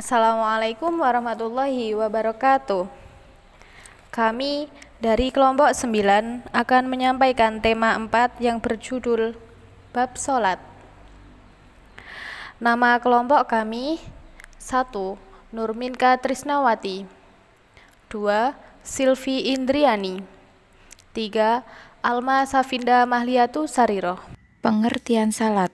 Assalamualaikum warahmatullahi wabarakatuh. Kami dari kelompok 9 akan menyampaikan tema 4 yang berjudul Bab Sholat. Nama kelompok kami: 1. Nurminka Trisnawati, 2. Silvi Indriani, 3. Alma Safinda Mahliatu Sariroh. Pengertian salat.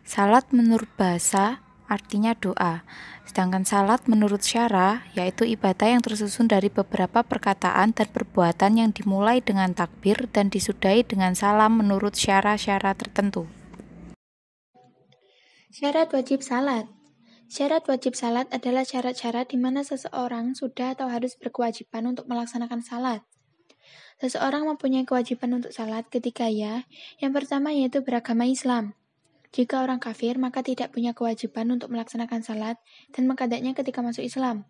Salat menurut bahasa artinya doa, sedangkan salat menurut syara yaitu ibadah yang tersusun dari beberapa perkataan dan perbuatan yang dimulai dengan takbir dan disudahi dengan salam menurut syara-syara tertentu. Syarat wajib salat. Syarat wajib salat adalah syarat-syarat di mana seseorang sudah atau harus berkewajiban untuk melaksanakan salat. Seseorang mempunyai kewajiban untuk salat ketika yang pertama yaitu beragama Islam. Jika orang kafir, maka tidak punya kewajiban untuk melaksanakan salat dan mengqadanya ketika masuk Islam.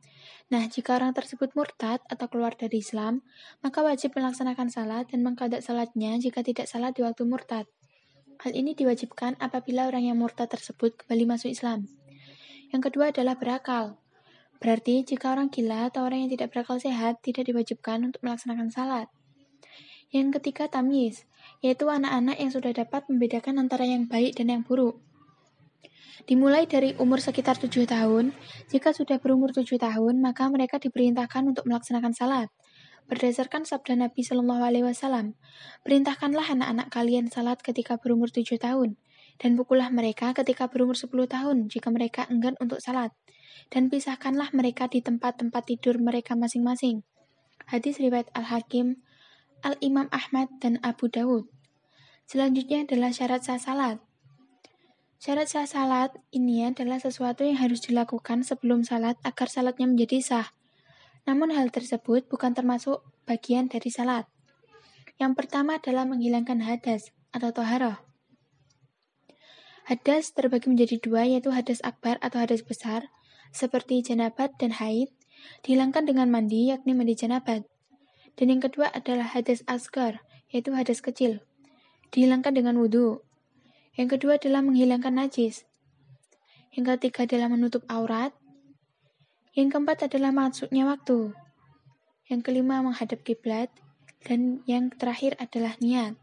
Nah, jika orang tersebut murtad atau keluar dari Islam, maka wajib melaksanakan salat dan mengqada salatnya jika tidak salat di waktu murtad. Hal ini diwajibkan apabila orang yang murtad tersebut kembali masuk Islam. Yang kedua adalah berakal. Berarti jika orang gila atau orang yang tidak berakal sehat tidak diwajibkan untuk melaksanakan salat. Yang ketiga tamyiz, yaitu anak-anak yang sudah dapat membedakan antara yang baik dan yang buruk. Dimulai dari umur sekitar 7 tahun, jika sudah berumur 7 tahun, maka mereka diperintahkan untuk melaksanakan salat. Berdasarkan sabda Nabi SAW, perintahkanlah anak-anak kalian salat ketika berumur 7 tahun, dan pukullah mereka ketika berumur 10 tahun jika mereka enggan untuk salat, dan pisahkanlah mereka di tempat-tempat tidur mereka masing-masing. Hadis riwayat Al-Hakim, Al-Imam Ahmad, dan Abu Dawud. Selanjutnya adalah syarat sah salat. Syarat sah salat ini adalah sesuatu yang harus dilakukan sebelum salat agar salatnya menjadi sah. Namun hal tersebut bukan termasuk bagian dari salat. Yang pertama adalah menghilangkan hadas atau toharoh. Hadas terbagi menjadi dua, yaitu hadas akbar atau hadas besar, seperti janabat dan haid, dihilangkan dengan mandi, yakni mandi janabat. Dan yang kedua adalah hadas asgar, yaitu hadas kecil, dihilangkan dengan wudhu. Yang kedua adalah menghilangkan najis. Yang ketiga adalah menutup aurat. Yang keempat adalah masuknya waktu. Yang kelima menghadap kiblat. Dan yang terakhir adalah niat.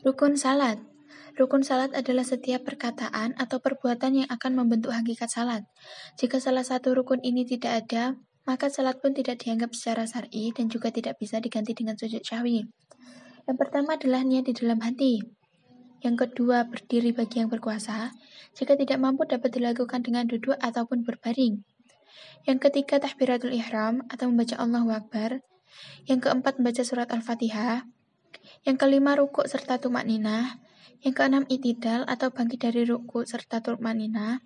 Rukun salat. Rukun salat adalah setiap perkataan atau perbuatan yang akan membentuk hakikat salat. Jika salah satu rukun ini tidak ada, maka salat pun tidak dianggap secara syar'i dan juga tidak bisa diganti dengan sujud syahwi. Yang pertama adalah niat di dalam hati. Yang kedua, berdiri bagi yang berkuasa. Jika tidak mampu dapat dilakukan dengan duduk ataupun berbaring. Yang ketiga, takbiratul ihram atau membaca Allahu Akbar. Yang keempat, membaca surat Al-Fatihah. Yang kelima, rukuk serta tumakninah. Yang keenam, i'tidal atau bangkit dari rukuk serta tumakninah.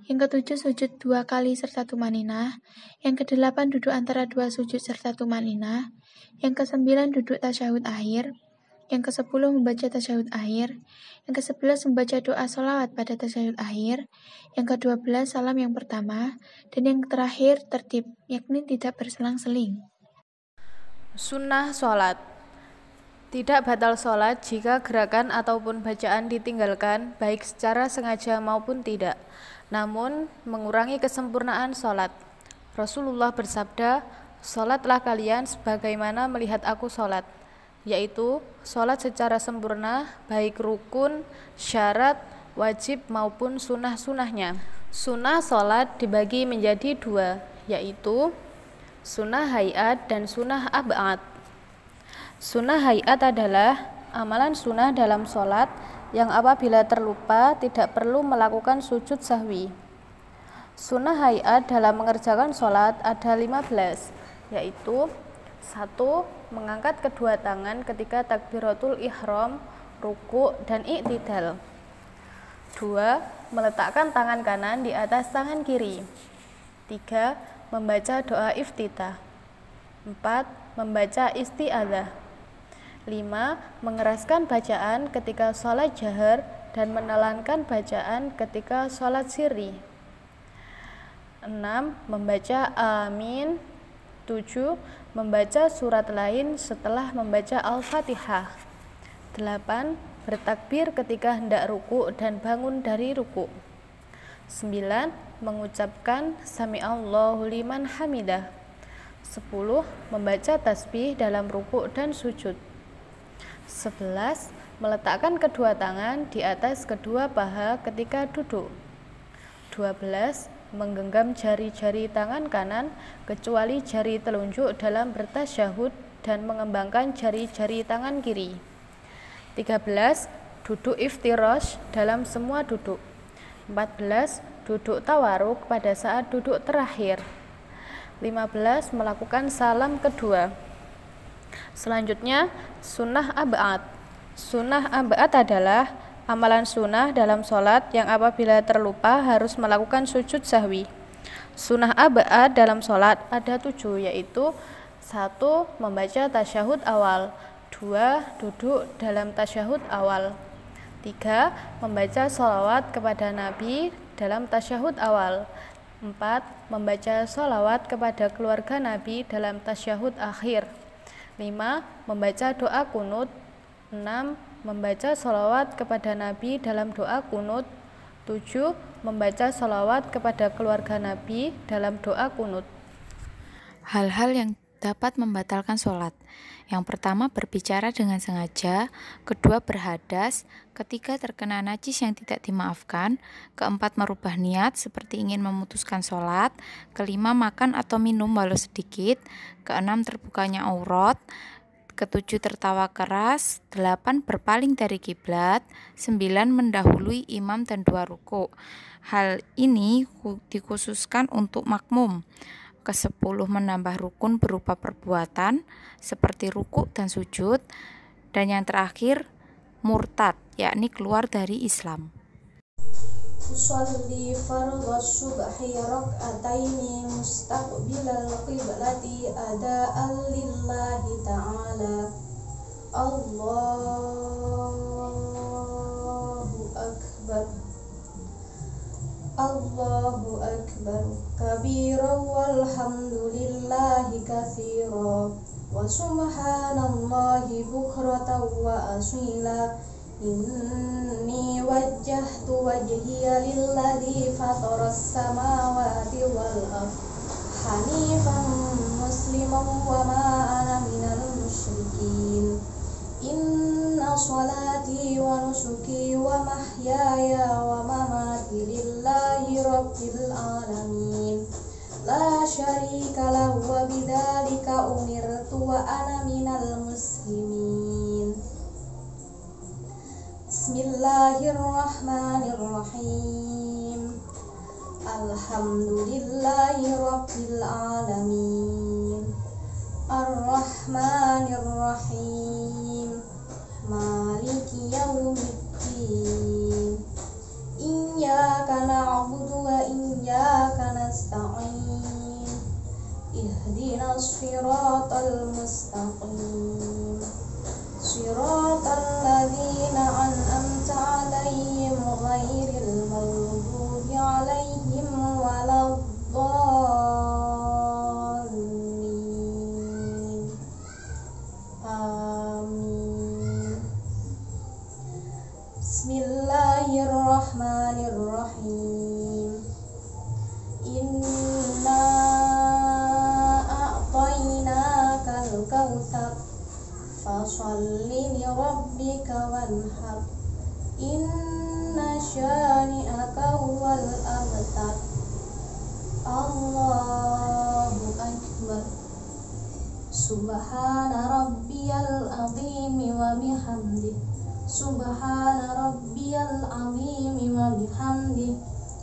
Yang ketujuh, sujud 2 kali serta tumakninah. Yang kedelapan, duduk antara 2 sujud serta tumakninah. Yang kesembilan, duduk tasyahud akhir. Yang kesepuluh, membaca tasyahud akhir. Yang ke-11, membaca doa sholawat pada tasyahud akhir. Yang ke-12, salam yang pertama. Dan yang terakhir, tertib, yakni tidak berselang-seling. Sunnah sholat. Tidak batal sholat jika gerakan ataupun bacaan ditinggalkan, baik secara sengaja maupun tidak, namun mengurangi kesempurnaan sholat. Rasulullah bersabda, "Sholatlah kalian sebagaimana melihat aku sholat," yaitu sholat secara sempurna, baik rukun, syarat, wajib maupun sunnah-sunnahnya. Sunnah sholat dibagi menjadi 2, yaitu sunnah hayat dan sunnah ab'ad. Sunnah hayat adalah amalan sunnah dalam sholat yang apabila terlupa tidak perlu melakukan sujud sahwi. Sunnah hayat dalam mengerjakan sholat ada 15, yaitu 1. Mengangkat kedua tangan ketika takbiratul ihram, ruku' dan i'tidal. 2. Meletakkan tangan kanan di atas tangan kiri. 3. Membaca doa iftitah. 4. Membaca isti'adzah. 5. Mengeraskan bacaan ketika sholat jahar dan menelankan bacaan ketika sholat sirri. 6. Membaca amin. 7. Membaca surat lain setelah membaca Al-Fatihah. 8. Bertakbir ketika hendak ruku' dan bangun dari ruku'. 9. Mengucapkan Sami'allahu liman hamidah. 10. Membaca tasbih dalam rukuk dan sujud. 11. Meletakkan kedua tangan di atas kedua paha ketika duduk. 12. Menggenggam jari-jari tangan kanan kecuali jari telunjuk dalam bertasyahud dan mengembangkan jari-jari tangan kiri. 13. Duduk iftirash dalam semua duduk. 14. Duduk tawaruk pada saat duduk terakhir. 15. Melakukan salam kedua. Selanjutnya, sunnah ab'ad. Sunnah ab'ad adalah amalan sunnah dalam sholat yang apabila terlupa harus melakukan sujud sahwi. Sunnah ab'ad dalam sholat ada 7, yaitu 1. Membaca tasyahud awal. 2. Duduk dalam tasyahud awal. 3. Membaca sholawat kepada Nabi dalam tasyahud awal. 4. Membaca sholawat kepada keluarga Nabi dalam tasyahud akhir. 5. Membaca doa kunut. 6. Membaca sholawat kepada Nabi dalam doa kunut. 7. Membaca sholawat kepada keluarga Nabi dalam doa kunut. Hal-hal yang dapat membatalkan sholat. Yang pertama, berbicara dengan sengaja. Kedua, berhadas. Ketiga, terkena najis yang tidak dimaafkan. Keempat, merubah niat seperti ingin memutuskan sholat. Kelima, makan atau minum walau sedikit. Keenam, terbukanya aurat. Ketujuh, tertawa keras. 8. Berpaling dari kiblat. 9. Mendahului imam dan 2 rukuk. Hal ini dikhususkan untuk makmum. Ke-10, menambah rukun berupa perbuatan seperti rukuk dan sujud. Dan yang terakhir, murtad, yakni keluar dari Islam. Usolli fardhu subhi rak'ataini mustaqbilal qiblati ada'an lillahi ta'ala. Allahu akbar. Allahu akbar kabiran walhamdulillahi katsiran wa subhanallahi bukratan wa asila. Inni wajjahtu wajhiya lilladzi fataras samawati wal ardh hanifan musliman wa ma ana minal musyrikin. Inna sholati wa nusuki wa mahyaya wa mamati lillahi rabbil alamin la syarika lahu wa bidzalika umirtu wa ana minal muslimin. Bismillahirrahmanirrahim. Alhamdulillahi rabbil alamin. Ar-Rahmanir-Rahim. Maliki yaumiddin. Iyyaka na'budu wa iyyaka nasta'in. Ihdinas siratal mustaqim. Siratal ladzina an'amta 'alaihim ghairil maghdubi 'alaihim waladdallin. Amin. Bismillahirrahmanirrahim. Inna a'tainakal kautsar fasholli li rabbika wanhar. Inna syani'aka huwal abtar. Allahu akbar. Subhana rabbiyal azim wa bihamdi. Subhana rabbiyal azim wa bihamdi.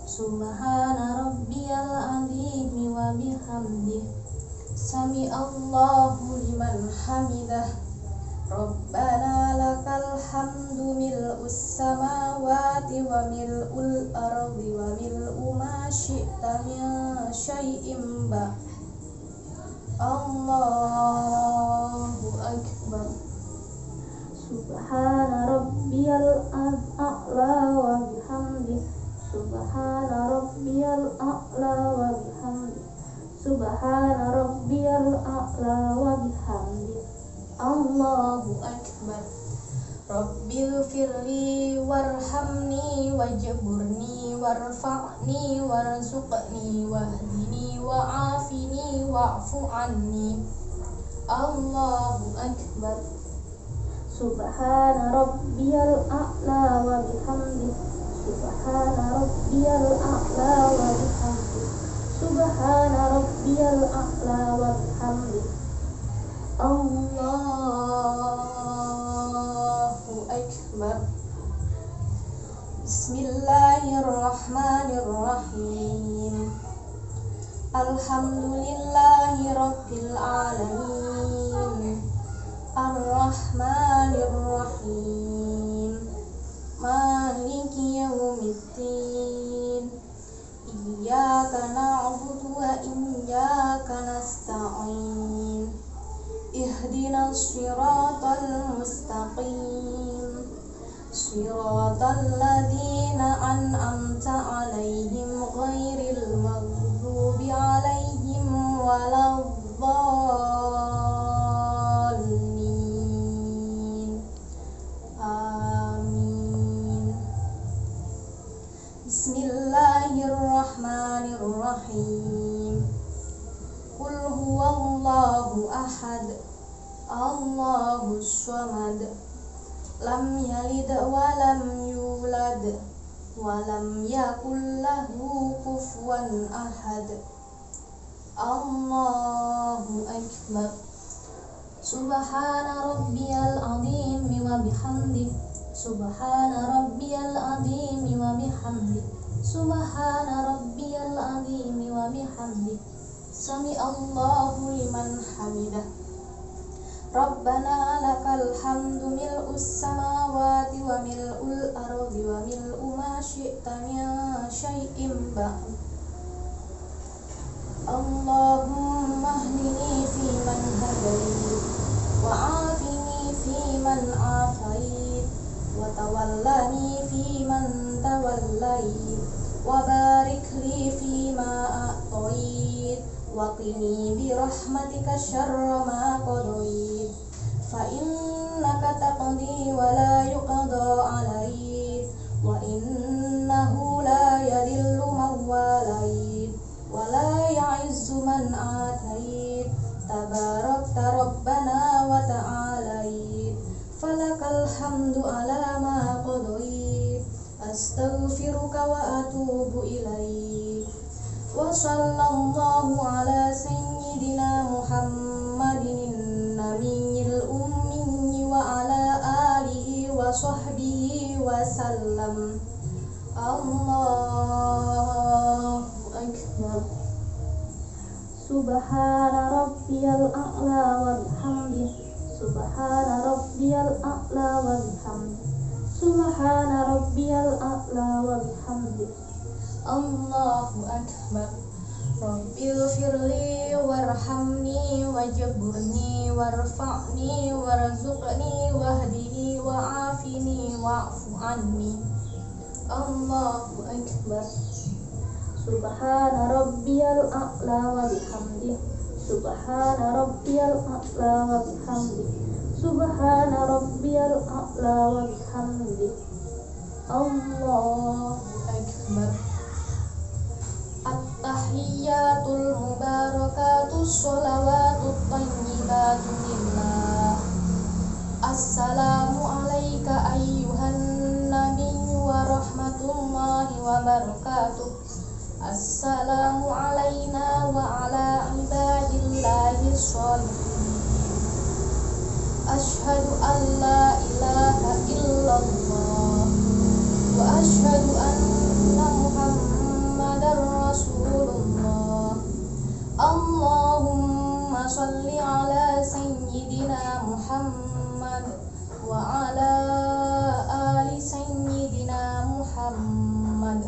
Subhana rabbiyal azim wa bihamdi. Sami Allahu liman hamidah. Rabbana lakal hamdu mil'us samawati wa mil'ul ardi wa mil'u ma syi'ta min syai'in ba'. Allahu akbar. Subhana rabbiyal a'la wa bihamdi. Subhana rabbiyal a'la wa bihamdi. Subhana rabbiyal a'la wa bihamdi. Allahu akbar. Rabb Rabbighfirli warhamni wajburni warfa'ni warzuqni wahdini wa'afini wa'fu anni. Allahu akbar. Subhana rabbiyal a'la wa bihamdi. Subhana rabbiyal a'la wa bihamdi. Subhana rabbiyal a'la wa bihamdi. Allahu akbar. Bismillahirrahmanirrahim. Alhamdulillahi rabbil alamin. Ar-Rahmanir-Rahim. Maliki yaumiddin. Iyyaka na'budu wa iyyaka nasta'in. Ihdinas siratal mustaqim. Siratal ladzina an'amta 'alaihim ghairil maghdubi 'alaihim waladdallin. Amin. Bismillahirrahmanirrahim. Qul huwallahu ahad. Allahus samad. Lam yalid wa lam yulad wa lam yakul lahu kufuwan ahad. Allahu akbar. Subhana rabbiyal azim wa bihamdi. Subhana rabbiyal azim wa bihamdi. Subhana rabbiyal azim wa bihamdi. Sami Allahu liman hamidah. Rabbana lakal hamdu mil'us samawati wa mil'ul ardi wa mil'u ma syi'ta min syai'in ba'd. Allahumma hdini fi man hadayt wa afini fi man afayt wa tawallani fi man tawallayt wa barik li fi ma a'tayt wa qini bi rahmatika syarra ma qadayt. Fa innaka taqdi wa la yuqda 'alayk wa innahu la yadillu man walayt wa la ya'izzu man atayt. Tabarakta rabbana wa ta'alayt. Falakal hamdu ala ma qadayt. Astaghfiruka wa atubu ilaik. Wa sallallahu ala sayyidina Muhammadin nabiyil ummi wa ala alihi wa sahbihi wa sallam. Allahu akbar. Subhana rabbiyal a'la wa bihamdi. Subhana rabbiyal a'la wa bihamdi. Subhana rabbiyal a'la wa bihamdi. Allahu akbar. Rabbighfirli warhamni wajburni warfa'ni warzuqni wahdini wa'afini wa'fu anni. Allahu akbar. Subhana rabbiyal a'la wa bihamdi. Subhana rabbiyal a'la wa bihamdi. Subhana rabbiyal a'la wa bihamdi. Allahu akbar. At-tahiyyatul mubarakatus sholawatut thayyibatu lillah. Assalamu alayka ayyuhan nabiyyu wa rahmatullahi wa barakatuh. Assalamu alayna wa ala ibadillahi sholihin. Ashhadu an la ilaha illallah wa ashhadu anna Muhammadar Rasulullah. Allahumma sholli ala sayyidina Muhammad wa ala ali sayyidina Muhammad.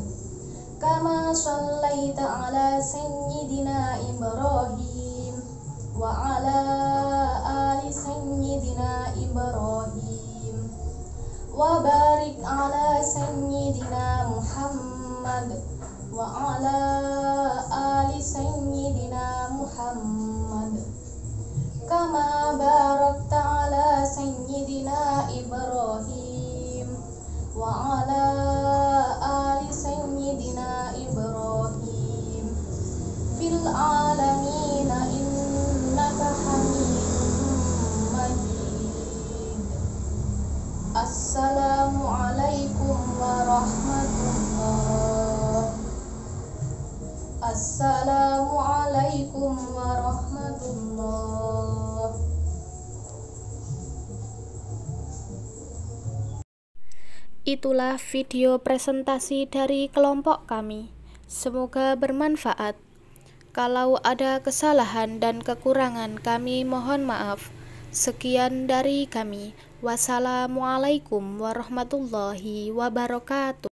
Kama shallaita ala sayyidina Ibrahim wa ala ali sayyidina Ibrahim. Wa barik ala sayyidina Muhammad wa ala ali sayyidina Muhammad. Kama barakta ala sayyidina Ibrahim Assalamualaikum warahmatullah. Assalamualaikum warahmatullah. Itulah video presentasi dari kelompok kami. Semoga bermanfaat. Kalau ada kesalahan dan kekurangan, kami mohon maaf. Sekian dari kami. Wassalamualaikum warahmatullahi wabarakatuh.